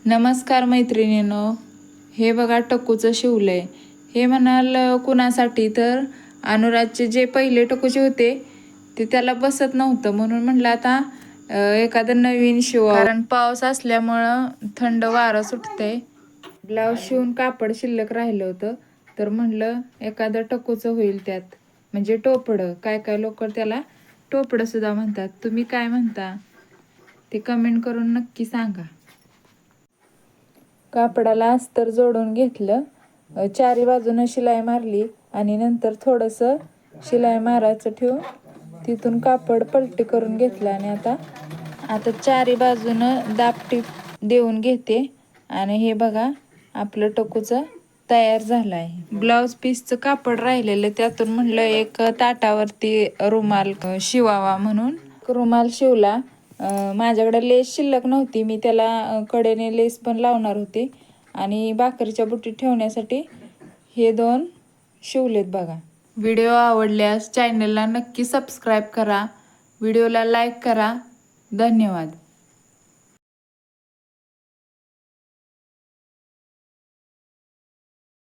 नमस्कार मैत्रिणींनो, हे बघा टकूचं शिवलंय. हे म्हणाल कुणासाठी, तर अनुराजचे जे पहिले टकूचे होते ते त्याला बसत नव्हतं, म्हणून म्हणलं आता एखादं नवीन शिवावं. कारण पाऊस असल्यामुळं थंड वारं सुटतंय. ब्लाऊज शिवून कापड शिल्लक राहिलं होतं, तर म्हणलं एखादं टकूचं होईल त्यात, म्हणजे टोपडं. काय काय लोक त्याला टोपडं सुद्धा म्हणतात. तुम्ही काय म्हणता ते कमेंट करून नक्की सांगा. कापडाला अस्तर जोडून घेतलं, चारी बाजूनं शिलाई मारली आणि नंतर थोडंसं शिलाई मारायचं ठेवून तिथून कापड पलटी करून घेतलं आणि आता चारी बाजूनं दाबटीप देऊन घेते. आणि हे बघा आपलं टकूचं तयार झालं आहे. ब्लाऊज पीसचं कापड राहिलेलं, त्यातून म्हणलं एक ताटावरती रुमाल शिवावा म्हणून रुमाल शिवला. माझ्याकडे लेस शिल्लक नव्हती, मी त्याला कडेने लेस पण लावणार होते. आणि भाकरीच्या बुट्टीत ठेवण्यासाठी हे 2 शिवलेत बघा. व्हिडिओ आवडल्यास चॅनलला नक्की सबस्क्राईब करा, व्हिडिओला लाईक करा. धन्यवाद.